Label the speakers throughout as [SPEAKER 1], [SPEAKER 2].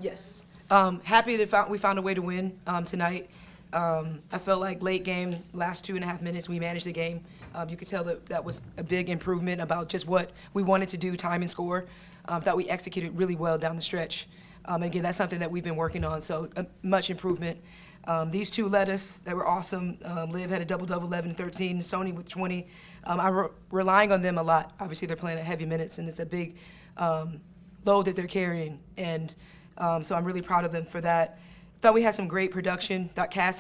[SPEAKER 1] Yes. Happy that we found a way to win tonight. I felt like late game, last 2.5 minutes, we managed the game. You could tell that that was a big improvement about just what we wanted to do, time and score. Thought we executed really well down the stretch. Again, that's something that we've been working on, so much improvement. These two led us. They were awesome. Liv had a double-double, 11 13, Sony with 20. I'm relying on them a lot. Obviously, they're playing at heavy minutes, and it's a big load that they're carrying. And so I'm really proud of them for that. Thought we had some great production. Thought Cass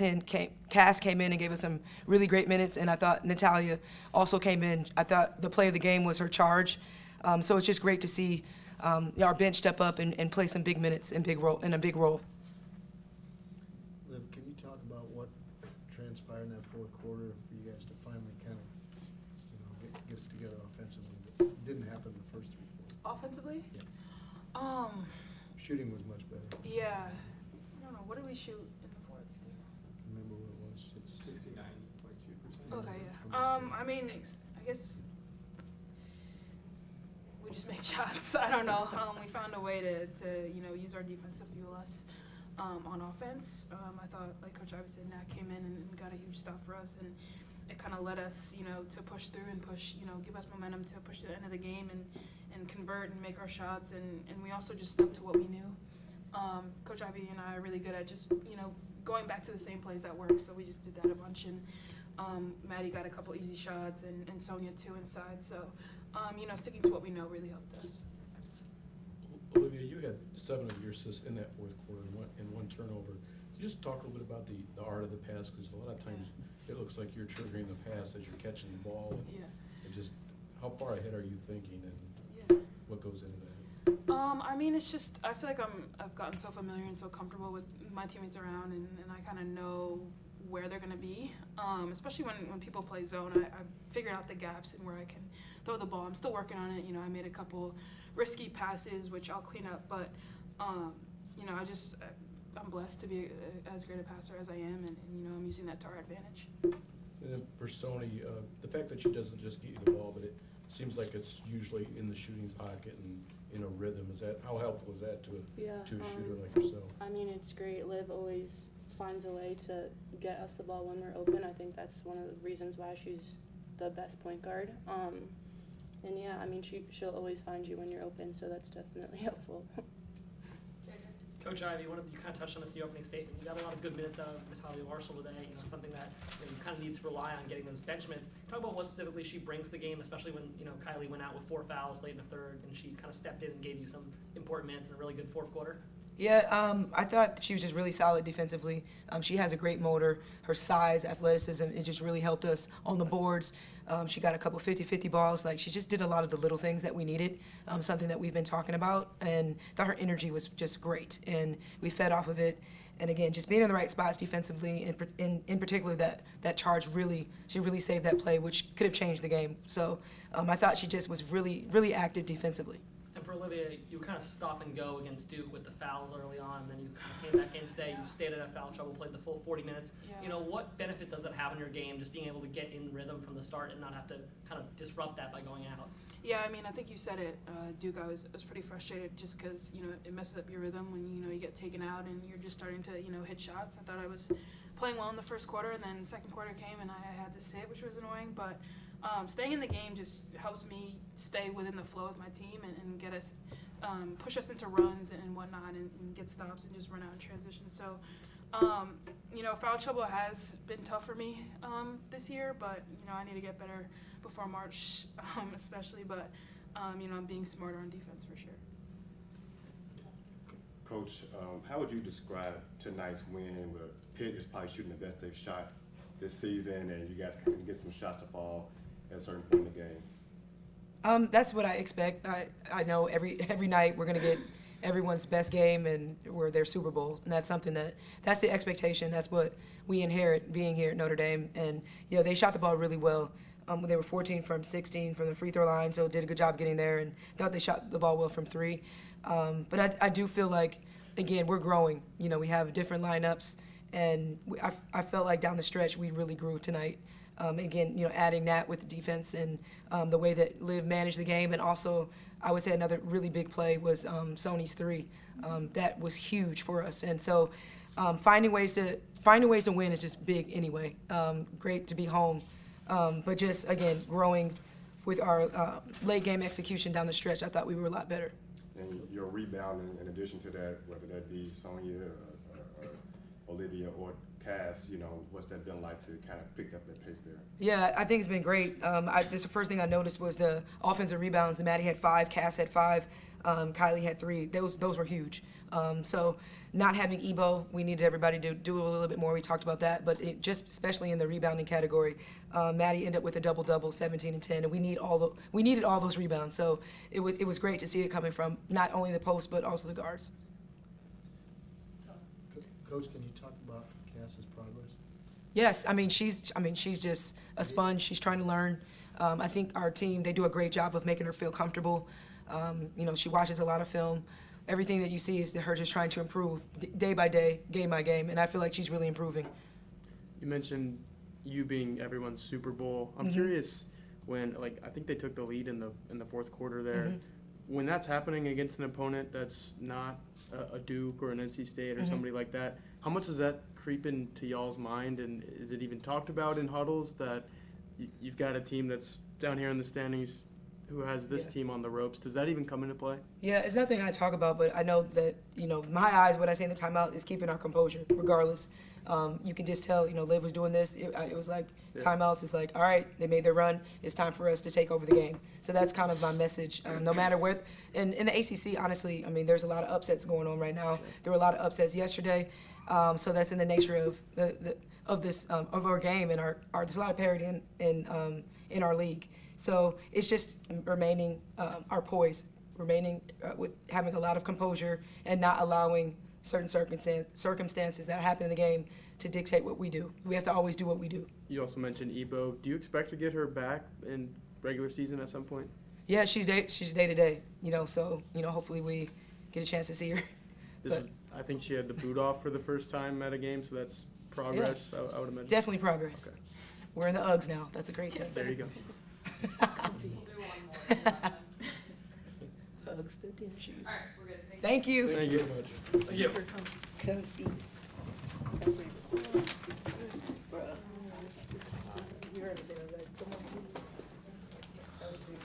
[SPEAKER 1] came in and gave us some really great minutes, and I thought Natalia also came in. I thought the play of the game was her charge. So it's just great to see our bench step up and play some big minutes in a big role.
[SPEAKER 2] Liv, can you talk about what transpired in that fourth quarter for you guys to finally kind of, get it together offensively? It didn't happen in the first three quarters.
[SPEAKER 3] Offensively?
[SPEAKER 2] Yeah. Shooting was much better.
[SPEAKER 3] Yeah. I don't know. What did we shoot in the fourth?
[SPEAKER 2] Remember what it was?
[SPEAKER 4] It's 69.2%.
[SPEAKER 3] Okay, yeah. I mean, I guess we just made shots. I don't know. We found a way to use our defense to fuel us on offense. I thought, like Coach Ivey said, Nat came in and got a huge stop for us, and it kind of led us, to push through and push, give us momentum to push to the end of the game and convert and make our shots. And we also just stuck to what we knew. Coach Ivey and I are really good at just, going back to the same plays that work. So we just did that a bunch. And Maddie got a couple easy shots and Sonia too inside. So, sticking to what we know really helped us.
[SPEAKER 5] Olivia, you had 7 of your assists in that fourth quarter and one turnover. Can you just talk a little bit about the art of the pass? Because a lot of times it looks like you're triggering the pass as you're catching the ball. And just how far ahead are you thinking and what goes into that?
[SPEAKER 3] I mean, it's just, I feel like I've gotten so familiar and so comfortable with my teammates around, and I kind of know where they're going to be, especially when people play zone. I figured out the gaps and where I can throw the ball. I'm still working on it. I made a couple risky passes, which I'll clean up, but, I'm blessed to be as great a passer as I am, and I'm using that to our advantage.
[SPEAKER 5] And then for Sony, the fact that she doesn't just get you the ball, but it seems like it's usually in the shooting pocket and in a rhythm. How helpful is that to a shooter like yourself?
[SPEAKER 6] I mean, it's great. Liv always finds a way to get us the ball when we're open. I think that's one of the reasons why she's the best point guard. And yeah, I mean, she'll always find you when you're open, so that's definitely helpful.
[SPEAKER 7] Coach Ivey, you kind of touched on this in the opening statement. You got a lot of good minutes out of Natalia Marshall today. Something that you kind of need to rely on getting those bench minutes. Talk about what specifically she brings to the game, especially when Kylie went out with 4 fouls late in the third, and she kind of stepped in and gave you some important minutes in a really good fourth quarter.
[SPEAKER 1] Yeah, I thought she was just really solid defensively. She has a great motor. Her size, athleticism, it just really helped us on the boards. She got a couple 50-50 balls. She just did a lot of the little things that we needed, something that we've been talking about, and thought her energy was just great, and we fed off of it. And again, just being in the right spots defensively, in particular that charge she really saved that play, which could have changed the game. So I thought she just was really, really active defensively.
[SPEAKER 7] And for Olivia, you kind of stop and go against Duke with the fouls early on, and then you kind of came back in today. You stayed out of foul trouble, played the full 40 minutes.
[SPEAKER 3] Yeah.
[SPEAKER 7] What benefit does that have in your game, just being able to get in rhythm from the start and not have to kind of disrupt that by going out?
[SPEAKER 3] Yeah, I mean, I think you said it, Duke. I was pretty frustrated just because it messes up your rhythm when you get taken out and you're just starting to hit shots. I thought I was playing well in the first quarter, and then the second quarter came and I had to sit, which was annoying. But staying in the game just helps me stay within the flow with my team and get us, push us into runs and whatnot, and get stops and just run out in transition. So, foul trouble has been tough for me this year, but I need to get better before March, especially. But I'm being smarter on defense for sure.
[SPEAKER 8] Coach, how would you describe tonight's win, where Pitt is probably shooting the best they've shot this season, and you guys can get some shots to fall at a certain point in the game?
[SPEAKER 1] That's what I expect. I know every night we're going to get everyone's best game and we're their Super Bowl, and that's something that's the expectation. That's what we inherit being here at Notre Dame. And they shot the ball really well. They were 14 from 16 from the free throw line, so did a good job getting there, and thought they shot the ball well from 3. But I do feel like, again, we're growing. We have different lineups, and I felt like down the stretch we really grew tonight. Again, adding that with the defense and the way that Liv managed the game, and also I would say another really big play was Sony's 3. That was huge for us, and so finding ways to win is just big anyway. Great to be home, but just again growing with our late game execution down the stretch. I thought we were a lot better.
[SPEAKER 8] And your rebounding, in addition to that, whether that be Sonya, Olivia, or Cass, what's that been like to kind of pick up that pace there?
[SPEAKER 1] Yeah, I think it's been great. This the first thing I noticed was the offensive rebounds. The Maddie had 5, Cass had 5, Kylie had 3. Those were huge. So not having Ebo, we needed everybody to do a little bit more. We talked about that, but just especially in the rebounding category, Maddie ended up with a double-double, 17 and 10, and we needed all those rebounds. So it was great to see it coming from not only the post but also the guards.
[SPEAKER 2] Coach, can you talk about Cass's progress?
[SPEAKER 1] Yes, she's just a sponge. She's trying to learn. I think our team, they do a great job of making her feel comfortable. She watches a lot of film. Everything that you see is her just trying to improve day by day, game by game, and I feel like she's really improving.
[SPEAKER 9] You mentioned you being everyone's Super Bowl. I'm curious when, I think they took the lead in the fourth quarter there. When that's happening against an opponent that's not a Duke or an NC State or somebody like that, how much does that creep into y'all's mind, and is it even talked about in huddles that you've got a team that's down here in the standings who has this team on the ropes? Does that even come into play?
[SPEAKER 1] Yeah, it's nothing I talk about, but I know that, my eyes, what I say in the timeout is keeping our composure, regardless. You can just tell, Liv was doing this. It was like timeouts. It's like, all right, they made their run. It's time for us to take over the game. So that's kind of my message. No matter where, in the ACC, honestly, there's a lot of upsets going on right now. There were a lot of upsets yesterday. So that's in the nature of our game, and there's a lot of parity in our league. So it's just remaining our poise, remaining with having a lot of composure and not allowing certain circumstances that happen in the game to dictate what we do. We have to always do what we do.
[SPEAKER 9] You also mentioned Ebo. Do you expect to get her back in regular season at some point?
[SPEAKER 1] Yeah, she's day to day. So hopefully we get a chance to see her.
[SPEAKER 9] I think she had the boot off for the first time at a game, so that's progress.
[SPEAKER 1] Yeah,
[SPEAKER 9] I would imagine.
[SPEAKER 1] definitely progress.
[SPEAKER 9] Okay.
[SPEAKER 1] We're in the Uggs now. That's a great thing.
[SPEAKER 9] There you go.
[SPEAKER 1] Comfy. Uggs, the damn shoes.
[SPEAKER 10] All right, we're good.
[SPEAKER 1] Thank you.
[SPEAKER 5] Thank you very much.
[SPEAKER 1] Super comfy. You heard me say that. Come on, please. That was big.